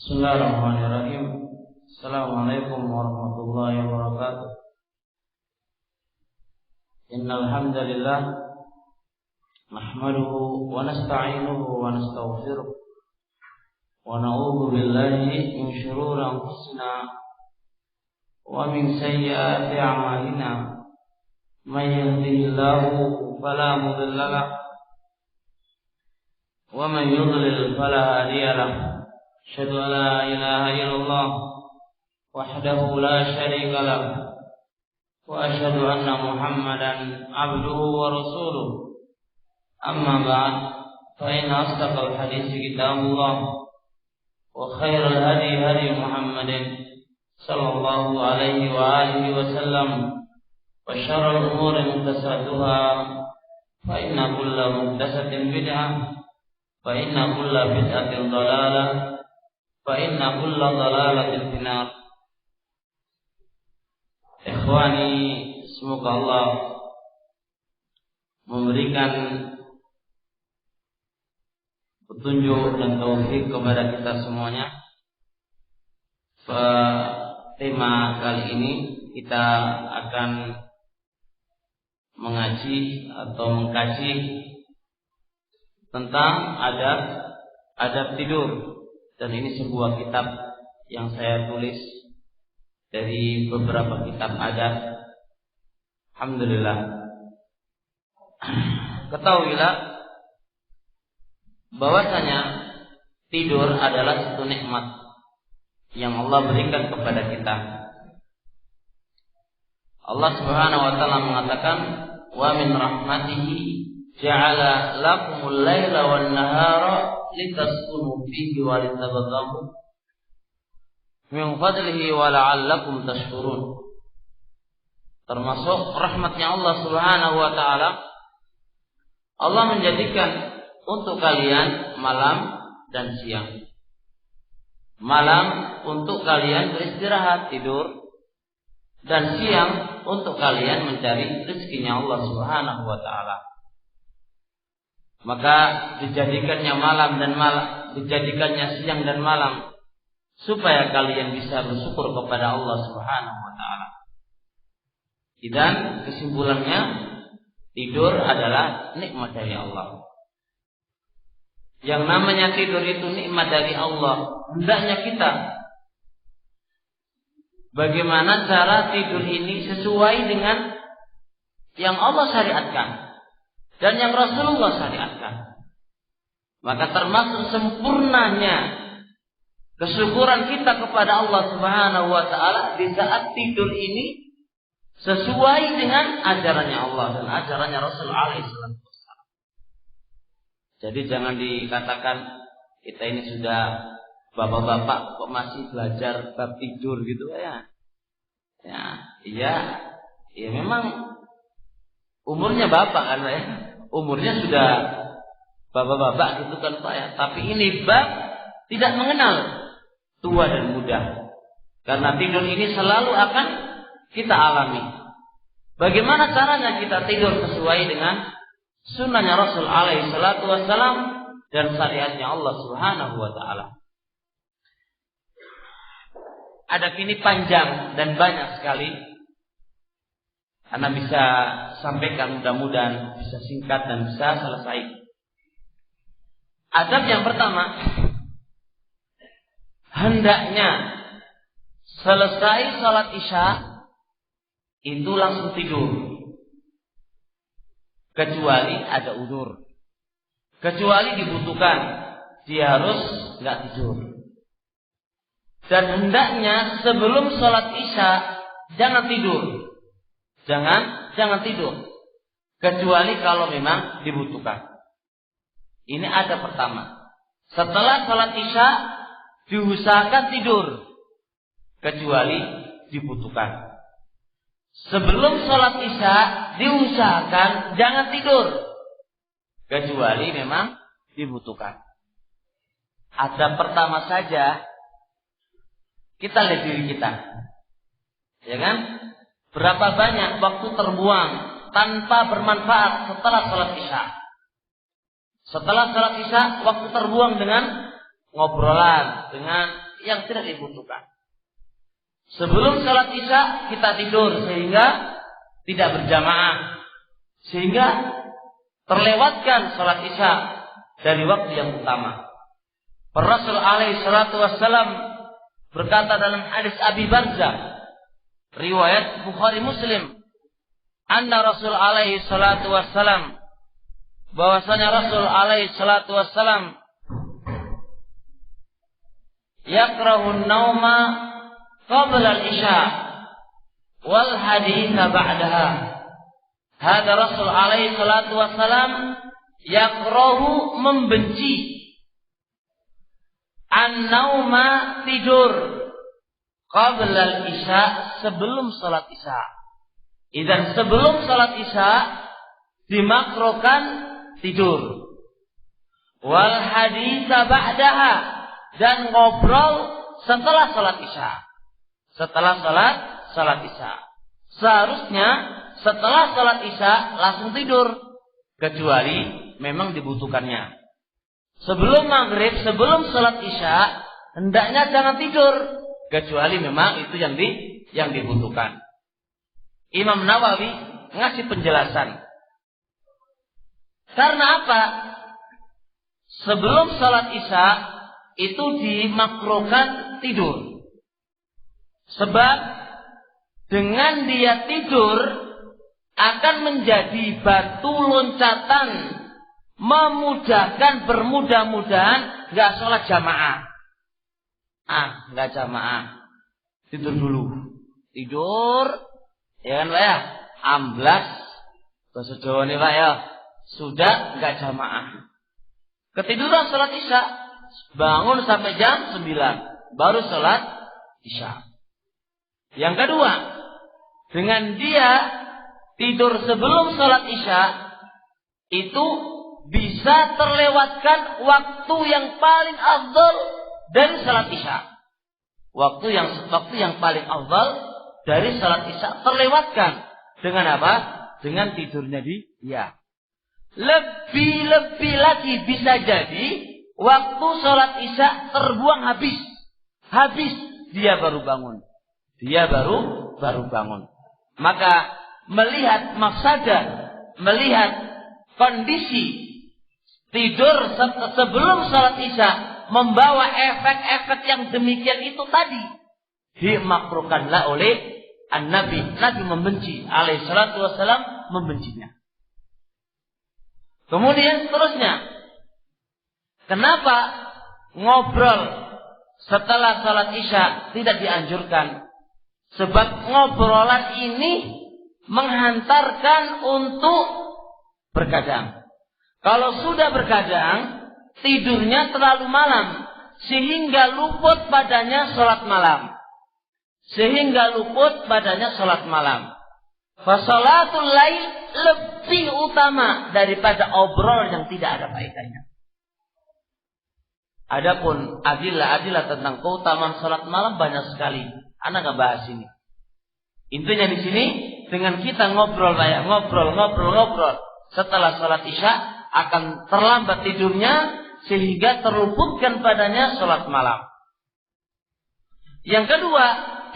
Bismillahirrahmanirrahim. Assalamualaikum warahmatullahi wabarakatuh. Innal hamdalillah nahmaduhu wa nasta'inuhu wa nastaghfiruh wa na'udzu billahi min shururi anfusina wa min sayyiati a'malina. May yahdihillahu fala mudilla lahu wa man yudlil fala hadiya lahu. Asyhadu an la ilaha illallah wahdahu la syarika lahu wa asyhadu anna Muhammadan abduhu wa rasuluh. Amma ba'd, fa inna asdaqal hadits kitabullah wa khairal hadi hadi Muhammadin sallallahu alaihi wa alihi wasallam wa syarrul umuri muhdatsatuha fa inna kulla muhdatsatin bid'ah wa inna kulla bid'atin dhalalah fa inna kulla dhalalatin finnar. Ikhwani, semoga Allah memberikan petunjuk dan taufik kepada kita semuanya. Tema kali ini kita akan mengaji atau mengkaji tentang adab tidur. Dan ini sebuah kitab yang saya tulis dari beberapa kitab adab. Alhamdulillah. Ketahuilah bahwasanya tidur adalah satu nikmat yang Allah berikan kepada kita. Allah Subhanahu wa taala mengatakan, "Wa min rahmatihi ja'ala lakumul laila wan nahara litaskunu fihi wa litabtaghu min fadlihi wa la'allakum tashkurun." Termasuk rahmatnya Allah Subhanahu wa taala, Allah menjadikan untuk kalian malam dan siang. Malam untuk kalian beristirahat, tidur, dan siang untuk kalian mencari rezekinya Allah Subhanahu wa taala. Maka dijadikannya malam dan malam, dijadikannya siang dan malam supaya kalian bisa bersyukur kepada Allah Subhanahu wa taala. Dan kesimpulannya, tidur adalah nikmat dari Allah. Yang namanya tidur itu nikmat dari Allah. Hendaknya kita bagaimana cara tidur ini sesuai dengan yang Allah syariatkan dan yang Rasulullah syariatkan. Maka termasuk sempurnanya kesyukuran kita kepada Allah Subhanahu wa taala di saat tidur ini sesuai dengan ajarannya Allah dan ajarannya Rasul alaihi wasallam. Jadi jangan dikatakan kita ini sudah bapak-bapak kok masih belajar bab tidur gitu ya. Ya memang umurnya bapak kan ya. Umurnya sudah bapak-bapak gitu kan Pak ya. Tapi ini bab tidak mengenal tua dan muda. Karena tidur ini selalu akan kita alami. Bagaimana caranya kita tidur sesuai dengan sunnahnya Rasul alaihi salatu wassalam dan syariatnya Allah Subhanahu wa taala. Ada kini panjang dan banyak sekali. Anda bisa sampaikan, mudah-mudahan bisa singkat dan bisa selesai. Adab yang pertama, hendaknya selesai salat Isya itu langsung tidur. Kecuali ada udzur. Kecuali dibutuhkan, dia harus enggak tidur. Dan hendaknya sebelum salat Isya jangan tidur. Jangan tidur. Kecuali kalau memang dibutuhkan. Ini ada pertama. Setelah salat Isya diusahakan tidur. Kecuali dibutuhkan. Sebelum salat Isya diusahakan jangan tidur. Kecuali memang dibutuhkan. Ada pertama saja. Kita lihat diri kita. Ya kan? Berapa banyak waktu terbuang tanpa bermanfaat setelah salat Isya. Setelah salat Isya waktu terbuang dengan ngobrolan, dengan yang tidak dibutuhkan. Sebelum salat Isya kita tidur sehingga tidak berjamaah, sehingga terlewatkan salat Isya dari waktu yang utama. Rasul alaihi salatu wassalam berkata dalam hadis Abi Barzah riwayat Bukhari Muslim, anna Rasul alaihi salatu wassalam, bahwasanya Rasul alaihi salatu wassalam yakrahu nauma qabla al-isya wal haditha ba'daha. Hada Rasul alaihi salatu wassalam yakrahu, membenci, an-nauma, tidur, qabla al-isya, sebelum salat Isya. Dan sebelum salat Isya dimakruhkan tidur. Wal haditha ba'daha, dan ngobrol setelah salat Isya. Setelah salat Isya. Seharusnya setelah salat Isya langsung tidur, kecuali memang dibutuhkannya. Sebelum maghrib, sebelum salat Isya, hendaknya jangan tidur, kecuali memang itu yang dibutuhkan. Imam Nawawi ngasih penjelasan. Karena apa? Sebelum salat Isya itu dimakruhkan tidur. Sebab dengan dia tidur akan menjadi batu loncatan, memudahkan, bermudah-mudahan nggak sholat jamaah. Nggak jamaah, tidur dulu, ya kan Pak ya, amblas, bahasa Jawa nih Pak ya, sudah nggak jamaah. Ketiduran sholat Isya, bangun sampai jam 9, baru sholat Isya. Yang kedua, dengan dia tidur sebelum sholat Isya, itu bisa terlewatkan waktu yang paling afdal dari sholat Isya. Waktu yang paling afdal dari sholat Isya terlewatkan. Dengan apa? Dengan tidurnya dia. Lebih lagi bisa jadi waktu sholat Isya terbuang habis. Dia baru bangun. Maka melihat mafsadah, melihat kondisi tidur sebelum salat Isya membawa efek-efek yang demikian itu tadi, dimakruhkanlah oleh Nabi membenci, alaihi salatu wassalam, membencinya. Kemudian seterusnya, kenapa ngobrol setelah salat Isya tidak dianjurkan? Sebab ngobrolan ini menghantarkan untuk berkadang. Kalau sudah berkadang, tidurnya terlalu malam, sehingga luput padanya sholat malam. Fasolatul lail lebih utama daripada obrol yang tidak ada faedahnya. Adapun adilah tentang keutamaan sholat malam banyak sekali. Anak nggak bahas ini. Intinya di sini, dengan kita ngobrol. Setelah sholat Isya akan terlambat tidurnya sehingga terluputkan padanya sholat malam. Yang kedua,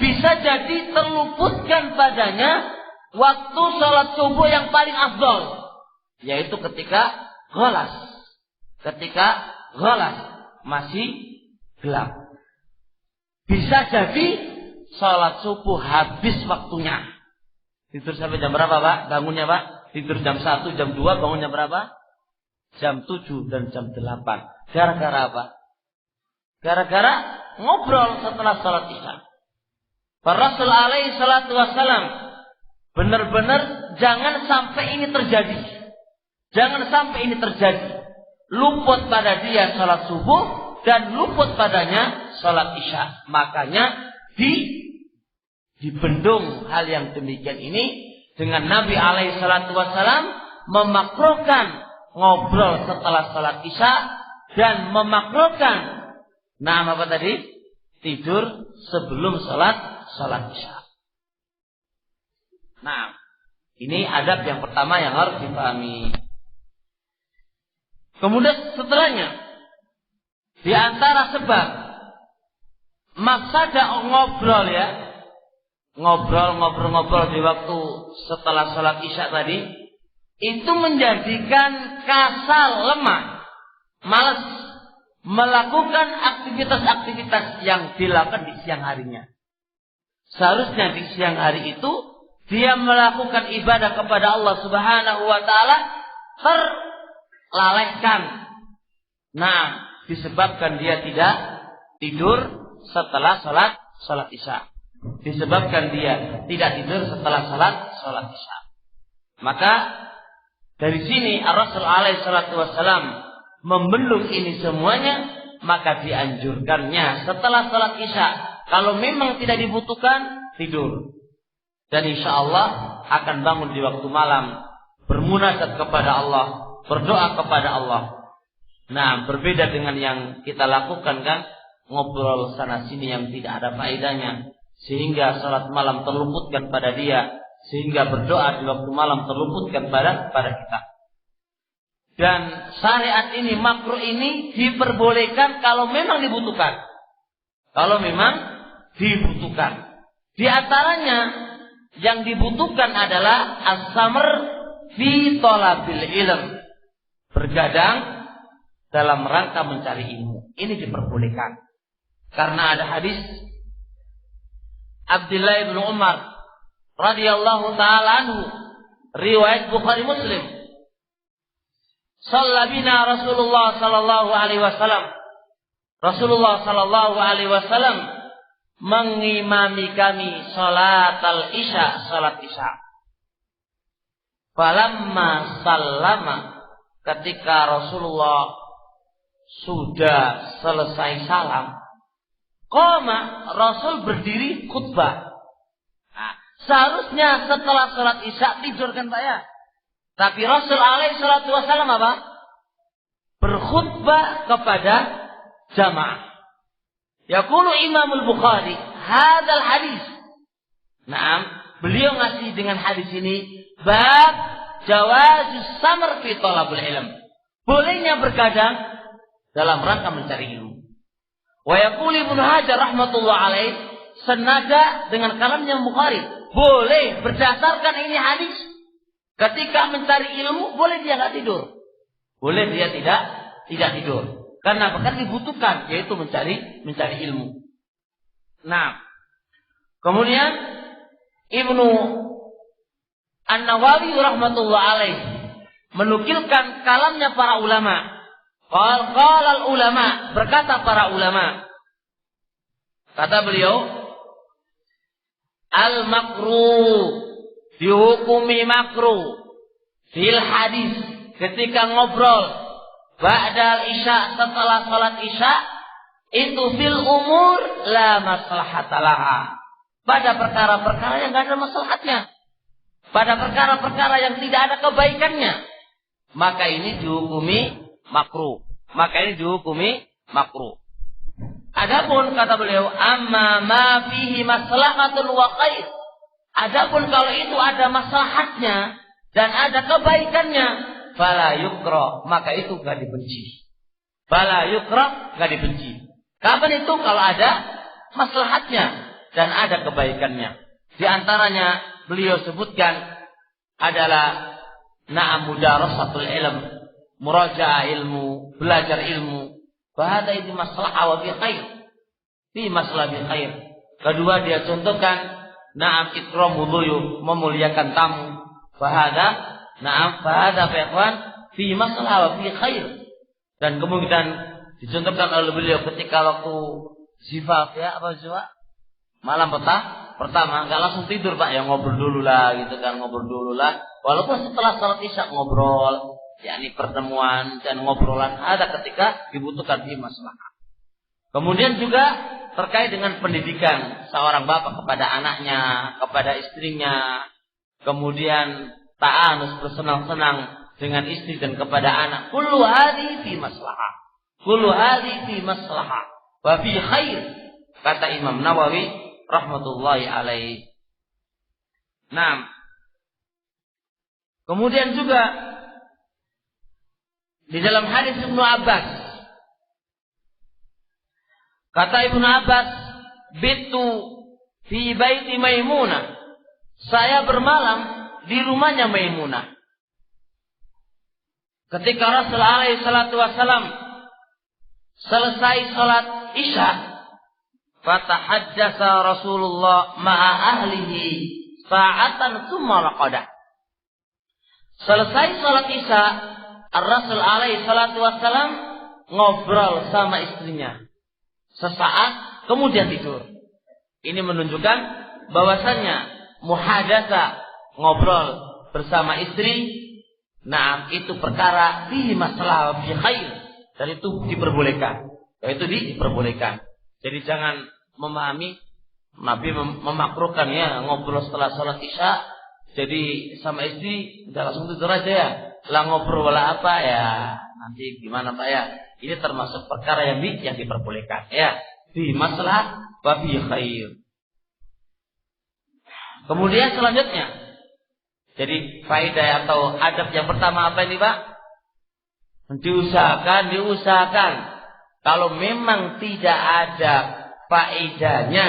bisa jadi terluputkan padanya waktu sholat subuh yang paling afdal, yaitu ketika ghalas, masih gelap. Bisa jadi sholat subuh habis waktunya. Tidur sampai jam berapa Pak? Bangunnya Pak? Tidur jam 1, jam 2, bangunnya berapa? Jam 7 dan jam 8. Gara-gara apa? Gara-gara ngobrol setelah sholat Isya. Rasul alaihi salatu wassalam benar-benar jangan sampai ini terjadi. Luput pada dia sholat subuh dan luput padanya sholat Isya. Makanya dibendung hal yang demikian ini dengan Nabi alaihi salatu wassalam memakruhkan ngobrol setelah salat Isya dan memakruhkan tidur sebelum salat Isya. Nah, ini adab yang pertama yang harus dipahami. Kemudian setelahnya, di antara sebab mafsadah ngobrol ya. Ngobrol di waktu setelah sholat isya tadi. Itu menjadikan kasal, lemah, malas melakukan aktivitas-aktivitas yang dilakukan di siang harinya. Seharusnya di siang hari itu dia melakukan ibadah kepada Allah Subhanahu wa taala terlalaikan. Nah, disebabkan dia tidak tidur setelah salat isya. Disebabkan dia tidak tidur setelah salat isya. Maka dari sini Rasul alaihi salatu wassalam membendung ini semuanya, maka dianjurkannya setelah salat isya, kalau memang tidak dibutuhkan, tidur. Dan insya Allah akan bangun di waktu malam, bermunajat kepada Allah, berdoa kepada Allah. Nah, berbeda dengan yang kita lakukan kan, ngobrol sana sini yang tidak ada faedahnya, sehingga salat malam terluputkan pada dia, sehingga berdoa di waktu malam terluputkan pada kita. Dan syariat ini, makruh ini diperbolehkan kalau memang dibutuhkan. Kalau memang dibutuhkan. Di antaranya yang dibutuhkan adalah as-samr fi thalabil ilm. Bergadang dalam rangka mencari ilmu. Ini diperbolehkan. Karena ada hadis Abdullah bin Umar radhiyallahu taala anhu, riwayat Bukhari Muslim. Shalla bina Rasulullah sallallahu alaihi wasallam. Rasulullah sallallahu alaihi wasallam mengimami kami salat isya. Falamma sallama, ketika Rasulullah sudah selesai salam, qama, Rasul berdiri khutbah. Nah, seharusnya setelah salat isya tidur kan Pak ya? Tapi Rasul alaihi salatu wasallam apa? Berkhutbah kepada jamaah. Yaqulu Imam Al-Bukhari hadzal hadis. Naam, beliau ngasih dengan hadis ini bab jawazus samr fi talabul ilm. Bolehnya bergadang dalam rangka mencari ilmu. Wa yaqulu Ibnu Hajar rahmatullah alaih senada dengan kalamnya Bukhari, boleh berdasarkan ini hadis. Ketika mencari ilmu, boleh dia tidak tidur. Boleh dia tidak tidur. Karena bahkan dibutuhkan, yaitu mencari ilmu. Nah, kemudian Ibnu An-Nawawi rahmatullah alaih menukilkan kalamnya para ulama. Qala ulama, berkata para ulama. Kata beliau, al-makruh, dihukumi makruh fil hadis, ketika ngobrol ba'dal isya, setelah salat isya, itu fil umur la maslahatalah, pada perkara-perkara yang tidak ada maslahatnya, pada perkara-perkara yang tidak ada kebaikannya, maka ini dihukumi makruh. Adapun kata beliau, amma ma fihi maslahatun wa khair, adapun kalau itu ada maslahatnya dan ada kebaikannya, fala yukra, maka itu enggak dibenci. Fala yukra, enggak dibenci. Kapan itu? Kalau ada maslahatnya dan ada kebaikannya. Di antaranya beliau sebutkan adalah na'am mudarasatul ilm, murajaah ilmu, belajar ilmu. Bahada itu maslahah wa fi khair. Fi maslahah bi khair. Kedua dia contohkan na'am ikramu dhuyuf, memuliakan tamu. Fahada fa'ikhwan fi maslahah wa fi khair. Dan kemudian dicontohkan oleh beliau ketika waktu zifaf ya, apa zifaf? Malam pertama enggak langsung tidur Pak, ya ngobrol dulu lah gitu kan, Walaupun setelah salat isya ngobrol, yakni pertemuan dan ngobrolan ada ketika dibutuhkan fi maslahah. Kemudian juga terkait dengan pendidikan seorang bapak kepada anaknya, kepada istrinya, kemudian ta'anus, bersenang-senang dengan istri dan kepada anak. Kullu hadhi fi maslahah. Wa fi khair, kata Imam Nawawi rahmatullahi alaih. Nah, kemudian juga di dalam hadis Ibnu Abbas, kata Ibnu Abbas bitu fi baiti Maimunah. Saya bermalam di rumahnya Maimunah. Ketika Rasul alaihi salatu wasalam selesai salat Isya, fatahajjasa Rasulullah ma'a ahlihi sa'atan tsumma raqada. Selesai salat Isya, Rasul alaihi salatu wasalam ngobrol sama istrinya sesaat, kemudian tidur. Ini menunjukkan bahwasannya muhadatsa, ngobrol bersama istri, nah itu perkara fi masalah fi khair, dan itu diperbolehkan. Itu diperbolehkan. Jadi jangan memahami Nabi memakruhkan ya ngobrol setelah salat Isya. Jadi sama istri udah langsung tidur aja ya. Lah ngobrol wala apa ya? Nanti gimana Pak ya? Ini termasuk perkara yang diperbolehkan ya. Fi masalah wa fi khair. Kemudian selanjutnya, jadi faedah atau adab yang pertama apa ini Pak? Diusahakan. Kalau memang tidak ada faedahnya,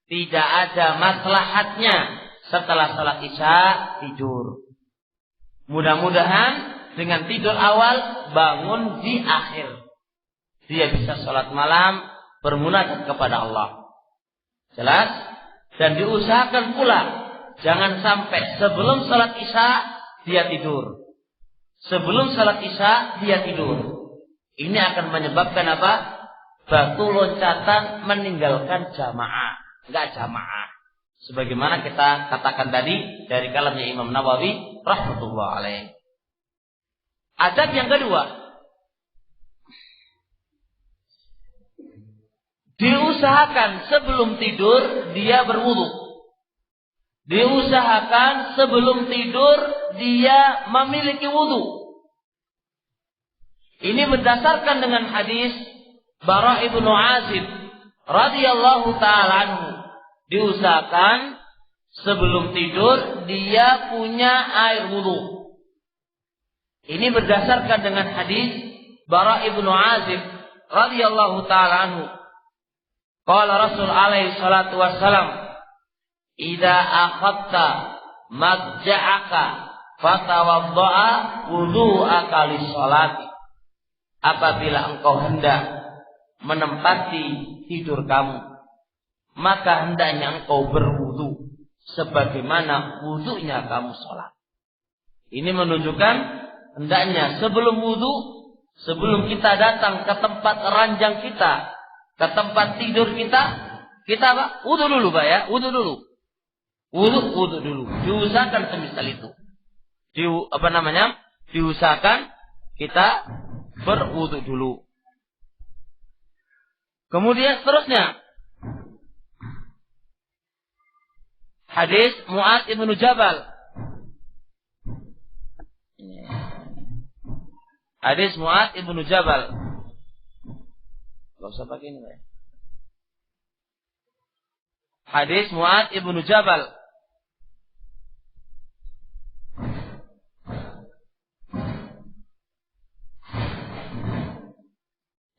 tidak ada maslahatnya, setelah salat Isya tidur. Mudah-mudahan dengan tidur awal bangun di akhir, dia bisa salat malam bermunajat kepada Allah. Jelas? Dan diusahakan pula jangan sampai sebelum salat Isya dia tidur. Sebelum salat Isya dia tidur. Ini akan menyebabkan apa? Batu loncatan meninggalkan jamaah. Enggak jamaah. Sebagaimana kita katakan tadi dari kalamnya Imam Nawawi rahmatullah alaih. Adab yang kedua, diusahakan sebelum tidur dia berwudu. Diusahakan sebelum tidur dia memiliki wudu. Ini berdasarkan dengan hadis Bara' ibnu Azib radhiyallahu ta'ala anhu. Diusahakan sebelum tidur dia punya air wudu. Ini berdasarkan dengan hadis Bara' ibnu Azib radhiyallahu ta'ala anhu. Qala Rasul alaihi salatu wassalam, "Idza akhadta madja'aka fatawadda'a wudu'aka lis-shalati." Apabila engkau hendak menempati tidur kamu, maka hendaknya engkau berwudu sebagaimana wudunya kamu sholat. Ini menunjukkan hendaknya sebelum wudu, sebelum kita datang ke tempat ranjang kita, ke tempat tidur kita apa? Wudu dulu Pak ya, wudu dulu. Wudu dulu. Diusahakan semisal itu. Diusahakan kita berwudu dulu. Kemudian seterusnya, hadis Mu'adz ibnu Jabal. Hadis Mu'adz ibnu Jabal. Gak usah pakai ini Pak. Hadis Mu'adz ibnu Jabal.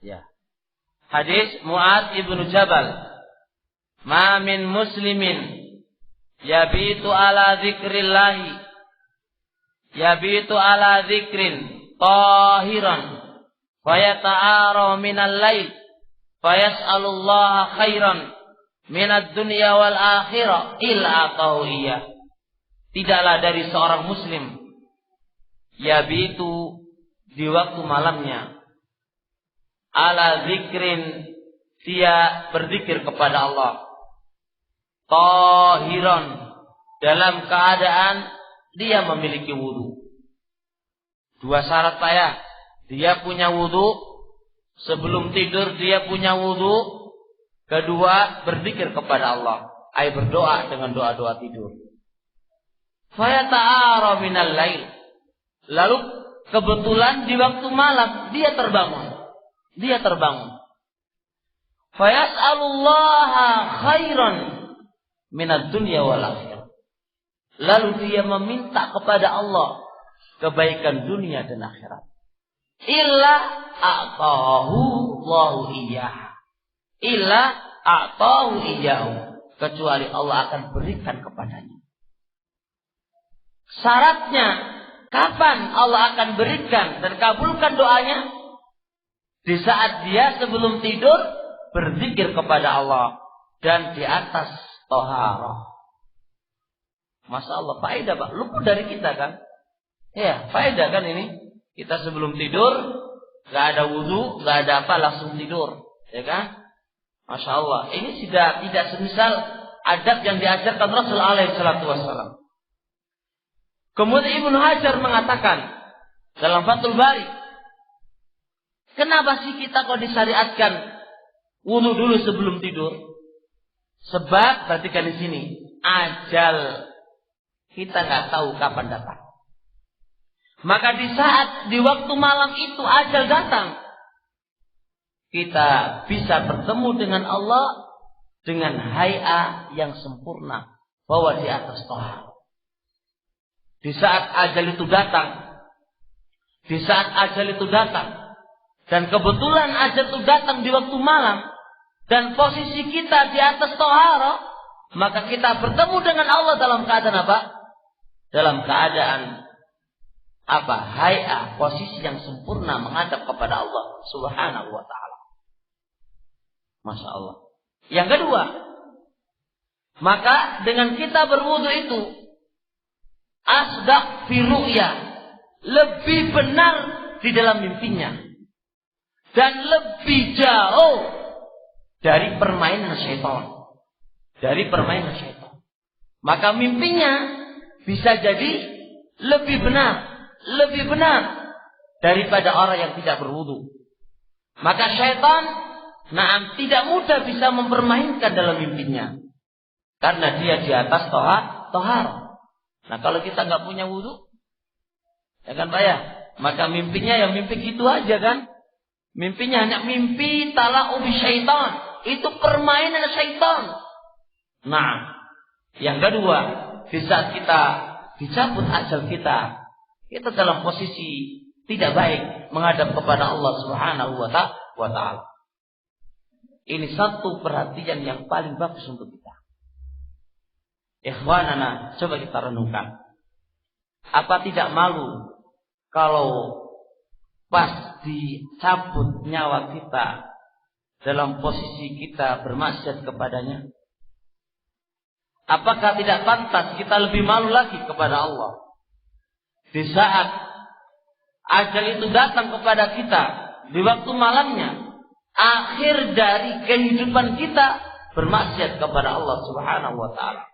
Ya. Hadis Mu'adz ibnu Jabal. Ma min muslimin yabitu ala dzikrillahi, yabitu ala dzikrin tahiran wa yata'ara minal lail fayas'alullaha khairan minad dunya wal akhirah illa atahu iya. Tidaklah dari seorang muslim yabitu di waktu malamnya ala zikrin, dia berzikir kepada Allah, tahiran, dalam keadaan dia memiliki wudu. Dua syarat Pak ya. Dia punya wudu, sebelum tidur dia punya wudu. Kedua, berzikir kepada Allah, berdoa dengan doa-doa tidur. Fayata'ara minal lail. Lalu kebetulan di waktu malam dia terbangun. Fayas'alullaha khairan minad dunya wal akhirah. Lalu dia meminta kepada Allah kebaikan dunia dan akhirat. Illa a'tahu Allahu iyyah. Illa a'tahu iyyahu, kecuali Allah akan berikan kepadanya. Syaratnya kapan Allah akan berikan dan kabulkan doanya? Di saat dia sebelum tidur berzikir kepada Allah dan di atas thaharah. Masya Allah, faedah Pak, luput dari kita kan? Ya, faedah kan ini? Kita sebelum tidur gak ada wudu, gak ada apa, langsung tidur, ya kan? Masya Allah, ini tidak semisal adab yang diajarkan Rasul alaihi salatu wassalam. Kemudian Ibnu Hajar mengatakan dalam Fathul Bari, kenapa sih kita kok disyariatkan wudu dulu sebelum tidur? Sebab perhatikan di sini, ajal kita nggak tahu kapan datang. Maka di waktu malam itu ajal datang, kita bisa bertemu dengan Allah dengan hay'a yang sempurna, bahwa di atas thaharah. Di saat ajal itu datang, dan kebetulan ajal itu datang di waktu malam, dan posisi kita di atas thaharah, maka kita bertemu dengan Allah dalam keadaan apa? Dalam keadaan apa? Hay'ah, posisi yang sempurna menghadap kepada Allah Subhanahu wa ta'ala. Masya Allah. Yang kedua, maka dengan kita berwudu itu asdaq fi ru'ya, lebih benar di dalam mimpinya dan lebih jauh dari permainan syaitan. Maka mimpinya bisa jadi lebih benar daripada orang yang tidak berwudu. Maka syaitan tidak mudah bisa mempermainkan dalam mimpinya, karena dia di atas thaharah. Nah, kalau kita nggak punya wudu, ya kan Pak ya, maka mimpinya ya mimpi gitu aja kan. Mimpinya hanya mimpi tala'u bi syaitan, itu permainan syaitan. Nah, yang kedua, di saat kita dicabut ajal kita dalam posisi tidak baik menghadap kepada Allah Subhanahu wa ta'ala. Ini satu perhatian yang paling bagus untuk kita. Ikhwanana, coba kita renungkan. Apa tidak malu kalau pas dicabut nyawa kita dalam posisi kita bermaksiat kepadanya? Apakah tidak pantas kita lebih malu lagi kepada Allah di saat ajal itu datang kepada kita di waktu malamnya, akhir dari kehidupan kita bermaksiat kepada Allah Subhanahu wa ta'ala?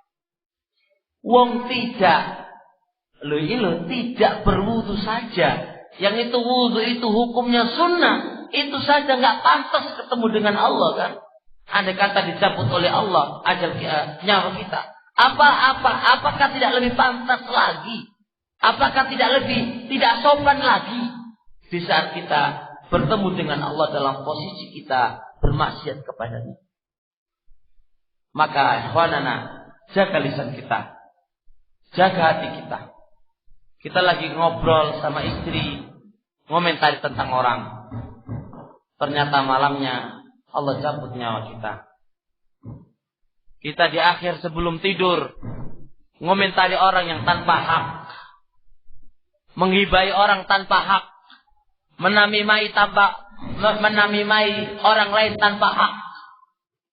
Wong tidak berwudu saja, yang itu wudu itu hukumnya sunnah, itu saja nggak pantas ketemu dengan Allah kan? Andai kata dicabut oleh Allah ajal nyawa kita, apakah tidak lebih pantas lagi? Apakah tidak sopan lagi di saat kita bertemu dengan Allah dalam posisi kita bermaksiat kepadanya? Maka ikhwanana, jaga lisan kita, jaga hati kita. Kita lagi ngobrol sama istri, ngomentari tentang orang, ternyata malamnya Allah cabut nyawa kita. Kita di akhir sebelum tidur ngomentari orang yang tanpa hak, menghibai orang tanpa hak, menamimai orang lain tanpa hak.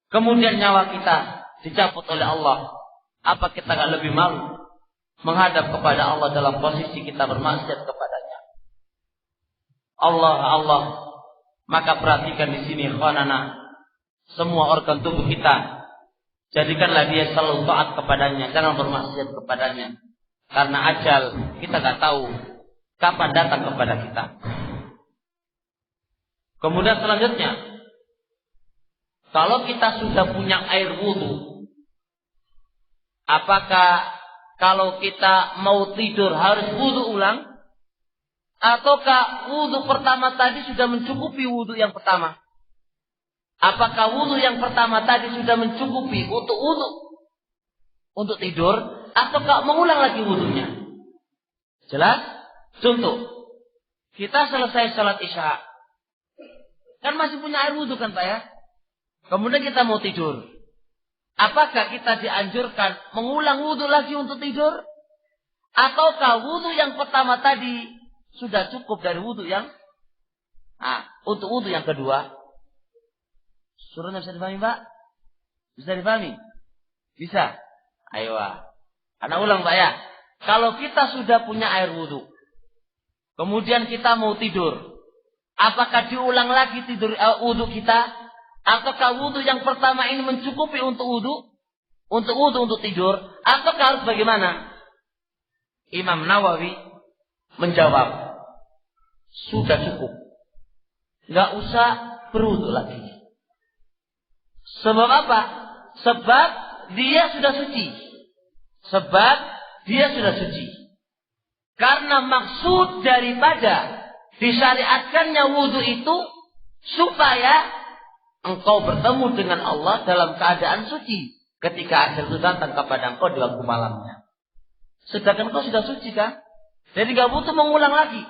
Kemudian nyawa kita dicabut oleh Allah. Apa kita gak lebih malu menghadap kepada Allah dalam posisi kita bermaksiat kepadanya? Allah. Maka perhatikan di sini ikhwanana, semua organ tubuh kita jadikanlah dia selalu taat kepadanya, jangan bermaksiat kepadanya. Karena ajal kita gak tahu kapan datang kepada kita. Kemudian selanjutnya, kalau kita sudah punya air wudu, apakah kalau kita mau tidur harus wudu ulang? Ataukah wudu pertama tadi sudah mencukupi wudu yang pertama? Apakah wudu yang pertama tadi sudah mencukupi untuk wudu untuk tidur? Ataukah mengulang lagi wudunya? Jelas? Contoh, kita selesai salat isya, kan masih punya air wudu kan Pak ya? Kemudian kita mau tidur. Apakah kita dianjurkan mengulang wudhu lagi untuk tidur? Ataukah wudhu yang pertama tadi sudah cukup dari wudhu yang untuk wudhu yang kedua? Surahnya bisa dipahami, Pak? Bisa dipahami? Bisa? Ayo. Anak ulang, Pak ya. Kalau kita sudah punya air wudhu, kemudian kita mau tidur, apakah diulang lagi tidur wudhu kita? Apakah wudhu yang pertama ini mencukupi untuk wudhu? Untuk tidur? Ataukah harus bagaimana? Imam Nawawi menjawab, sudah cukup. Nggak usah berwudhu lagi. Sebab apa? Sebab dia sudah suci. Karena maksud daripada disyariatkannya wudhu itu supaya engkau bertemu dengan Allah dalam keadaan suci ketika ajal itu datang kepada engkau di waktu malamnya. Sedangkan engkau sudah suci kan? Jadi gak butuh mengulang lagi.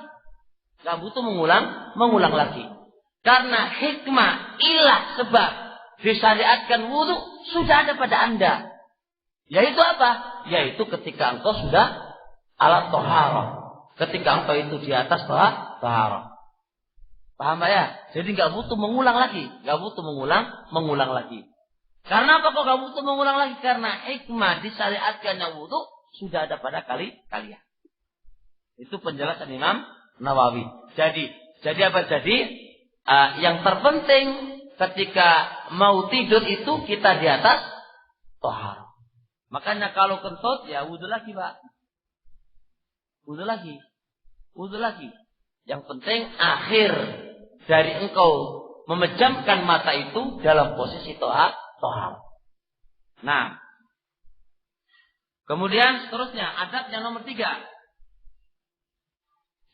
Karena hikmah, ilah, sebab disyariatkan wudhu sudah ada pada Anda. Yaitu apa? Yaitu ketika engkau sudah ala toharah. Ketika engkau itu di atas toharah. Paham Pak ya? Jadi nggak butuh mengulang lagi. Mengulang lagi. Karena apa kok nggak butuh mengulang lagi? Karena hikmah disyariatkannya wudhu sudah ada pada kalian. Itu penjelasan Imam Nawawi. Jadi apa? Yang terpenting ketika mau tidur itu kita di atas tohar. Makanya kalau kentut ya wudhu lagi, Pak. Wudhu lagi. Yang penting akhir dari engkau memejamkan mata itu dalam posisi tohar. Nah, kemudian seterusnya adab yang nomor 3.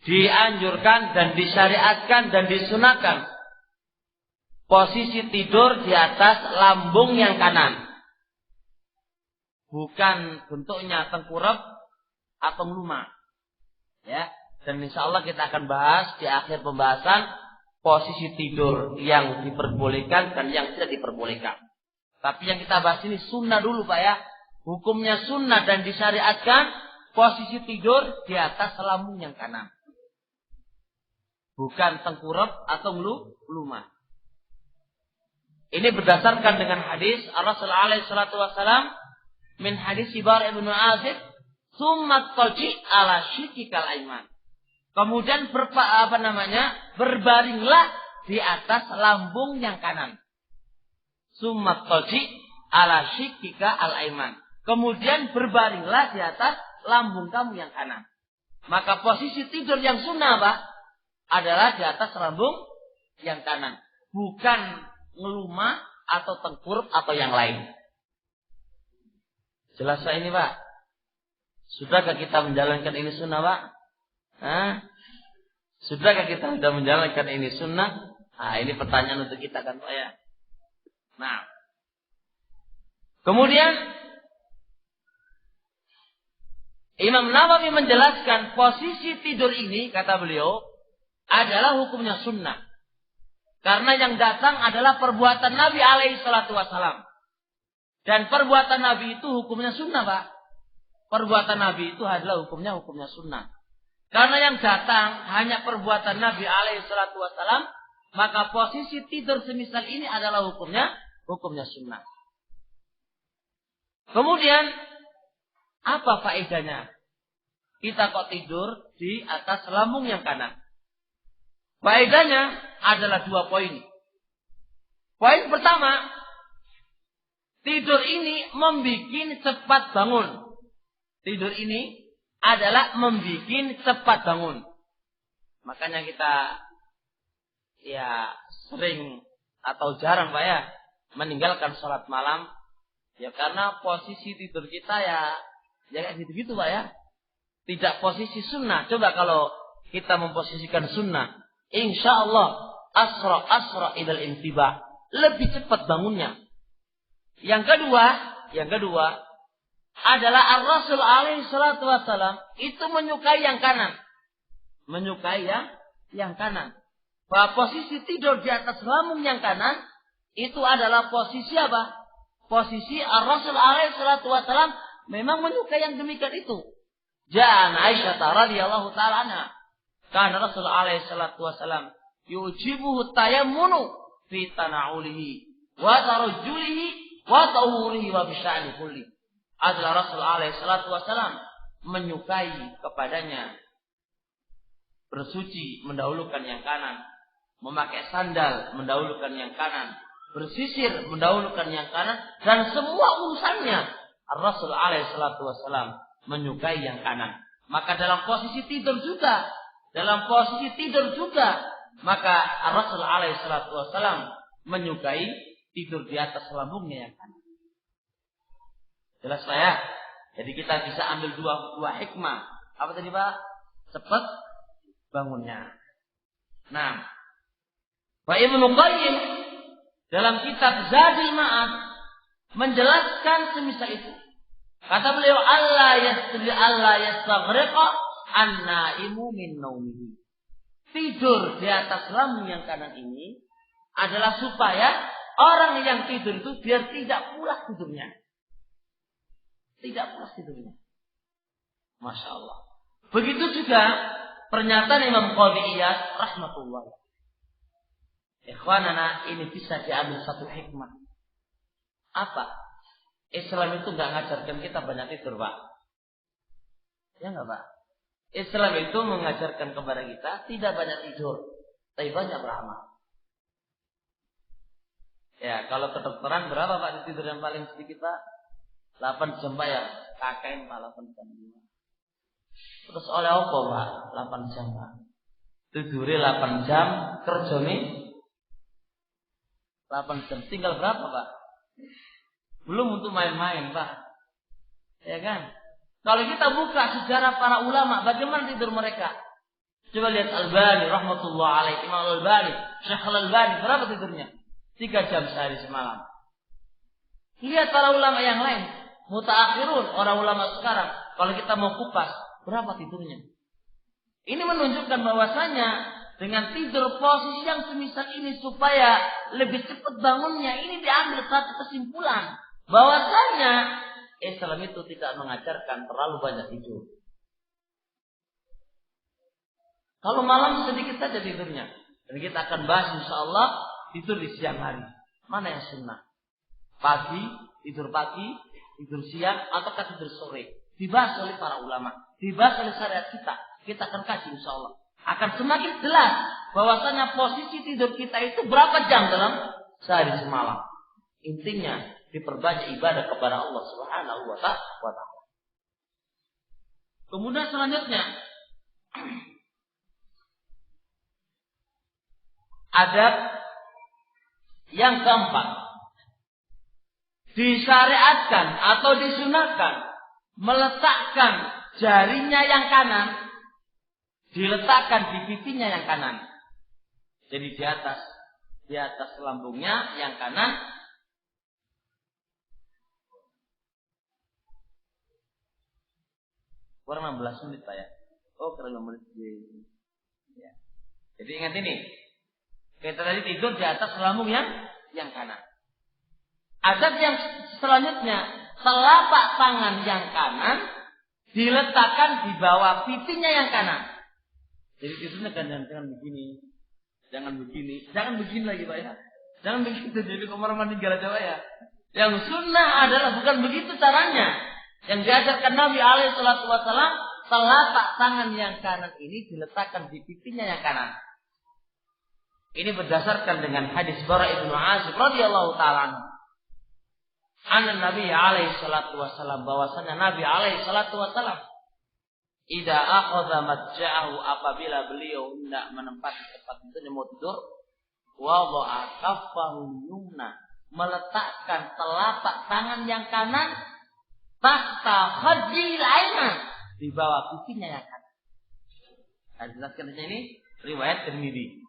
Dianjurkan dan disyariatkan dan disunahkan posisi tidur di atas lambung yang kanan. Bukan bentuknya tengkurap atau melumah. Ya. Dan insya Allah kita akan bahas di akhir pembahasan posisi tidur yang diperbolehkan dan yang tidak diperbolehkan. Tapi yang kita bahas ini sunnah dulu Pak ya. Hukumnya sunnah dan disyariatkan posisi tidur di atas lambung yang kanan. Bukan tengkurap atau melumah. Ini berdasarkan dengan hadis Rasulullah alaihi salatu wasalam min hadis Bara ibn Azib, "Tsumma taji ala shikikal aiman." Kemudian berbaringlah di atas lambung yang kanan. Tsumma taji ala shikika al aiman. Kemudian berbaringlah di atas lambung kamu yang kanan. Maka posisi tidur yang sunnah Pak adalah di atas lambung yang kanan, bukan ngelumah atau tengkurap atau yang lain. Jelas ini Pak? Sudahkah kita menjalankan ini sunnah Pak? Sudahkah kita sudah menjalankan ini sunnah? Ini pertanyaan untuk kita kan Pak ya. Nah, kemudian Imam Nawawi menjelaskan posisi tidur ini kata beliau adalah hukumnya sunnah. Karena yang datang adalah perbuatan Nabi alaihi salatu wassalam. Dan perbuatan Nabi itu hukumnya sunnah Pak. Perbuatan Nabi itu adalah hukumnya sunnah. Karena yang datang hanya perbuatan Nabi alaihi salatu wassalam, maka posisi tidur semisal ini adalah hukumnya sunnah. Kemudian apa faedahnya kita kok tidur di atas lambung yang kanan? Faedahnya adalah 2 poin. Poin pertama, tidur ini membikin cepat bangun. Tidur ini adalah membikin cepat bangun. Makanya kita ya sering atau jarang Pak ya meninggalkan sholat malam. Ya karena posisi tidur kita ya kayak gitu-gitu Pak ya. Tidak posisi sunnah. Coba kalau kita memposisikan sunnah, insya Allah asra idal intibah, lebih cepat bangunnya. Yang kedua adalah Ar-Rasul alaihi salatu wassalam itu menyukai yang kanan. Menyukai yang kanan. Bahwa posisi tidur di atas lambung yang kanan Itu adalah posisi apa? Posisi Ar-Rasul alaihi salatu wasallam memang menyukai yang demikian itu. Ja'an Aisyah radhiyallahu ta'ala anha. Karena Rasul alaihi salatu wasallam yujibuhu tayammunu fi tana'ulihi wa tarajjulihi wa tahurihi wa bisya'ni kulli. Adalah Rasul alaihi salatu wasallam menyukai kepadanya bersuci mendahulukan yang kanan, memakai sandal mendahulukan yang kanan, bersisir mendahulukan yang kanan, dan semua urusannya Rasul alaihi salatu wasallam menyukai yang kanan. Maka dalam posisi tidur juga, maka Rasul alaihi salatu wasallam menyukai tidur di atas lambungnya yang kanan. Jelas Pak ya? Jadi kita bisa ambil dua hikmah. Apa tadi Pak? Cepat bangunnya. Nah, Pak Ibnu Qayyim dalam kitab Zadul Ma'ad menjelaskan semisal itu. Kata beliau, Allah yastaghriqa an-naimu min naumihi. Tidur di atas lambung yang kanan ini adalah supaya orang yang tidur itu biar tidak pulas tidurnya. Masya Allah. Begitu juga pernyataan Imam Qadhi Iyad rahmatullah. Ikhwanana, ini bisa diambil satu hikmah. Apa? Islam itu nggak ngajarkan kita banyak tidur, Pak. Ya nggak, Pak? Islam itu mengajarkan kepada kita tidak banyak tidur, tapi banyak beramal. Ya, kalau kedokteran berapa Pak tidur yang paling sedikit Pak? 8 jam Pak ya? KKN Pak 8 jam. Terus oleh apa Pak? 8 jam Pak. Tidurnya 8 jam, kerjanya 8 jam. Tinggal berapa Pak? Belum untuk main-main Pak. Ya kan? Kalau kita buka sejarah para ulama, bagaimana tidur mereka? Coba lihat Al-Albani rahmatullah alaihi, Imam Al-Albani, Syekh Al-Albani, berapa tidurnya? 3 jam sehari semalam. Lihat para ulama yang lain, mutaakhirun, orang ulama sekarang. Kalau kita mau kupas, berapa tidurnya? Ini menunjukkan bahwasanya dengan tidur posisi yang semisal ini supaya lebih cepat bangunnya, ini diambil satu kesimpulan bahwasanya Islam itu tidak mengajarkan terlalu banyak tidur. Kalau malam sedikit saja tidurnya. Dan kita akan bahas insyaallah tidur di siang hari. Mana yang sunnah? Tidur pagi, tidur siang, ataukah tidur sore? Dibahas oleh para ulama, dibahas oleh syariat kita. Kita akan kasih insyaallah. Akan semakin jelas bahwasanya posisi tidur kita itu berapa jam dalam sehari semalam. Intinya diperbanyak ibadah kepada Allah Subhanahu wa ta'ala. Kemudian selanjutnya adab yang keempat, disyariatkan atau disunahkan meletakkan jarinya yang kanan diletakkan di pipinya yang kanan. Jadi di atas lambungnya yang kanan. Kurang 16 menit Pak ya. Oh, kurang 16 menit. Ya. Jadi ingat ini. Kita tadi tidur di atas lambung yang kanan. Adab yang selanjutnya, telapak tangan yang kanan diletakkan di bawah pipinya yang kanan. Jadi tidurnya jangan begini. Jangan begini lagi Pak ya. Jangan begitu jadi kamar mandi gara Jawa ya. Yang sunnah adalah bukan begitu caranya. Yang diajarkan Nabi alaihi salatu wasallam, telapak tangan yang kanan ini diletakkan di pipinya yang kanan. Ini berdasarkan dengan hadis Bara ibnu Azib radhiyallahu ta'ala anhu. Nabi alaihi salatu wasallam, bahwasanya Nabi alaihi salatu wasallam idza akhadha matja'ahu, apabila beliau hendak menempati tempat tidurnya mau tidur, wada'a kaffahu yumna, meletakkan telapak tangan yang kanan tahta khadjil ayman, di bawah pipinya yang kanan. Hadis jelaskan ini riwayat Tirmidzi.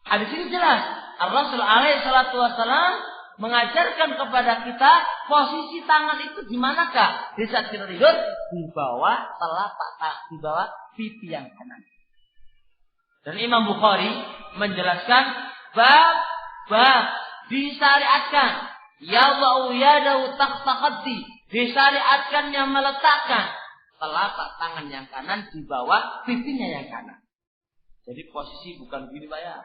Hadis ini jelas Rasul alaihi salatu wasallam mengajarkan kepada kita posisi tangan itu di manakah di saat kita tidur, di bawah di bawah pipi yang kanan. Dan Imam Bukhari menjelaskan bab disyariatkan. Yadau yadahu takhta khaddi, disyariatkan yang meletakkan telapak tangan yang kanan di bawah pipinya yang kanan. Jadi posisi bukan begini Pak ya,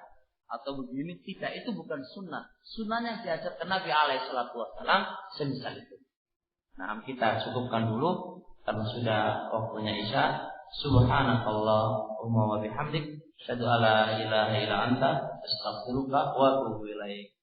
atau begini, tidak, itu bukan sunnah. Sunnahnya diajarkan Nabi alaihi salatu wasallam semisal itu. Nah, kita cukupkan dulu karena sudah waktunya Isya. Subhanakallahumma wa bihamdik, asyhadu alla ilaha illa anta, astaghfiruka wa atubu ilaik.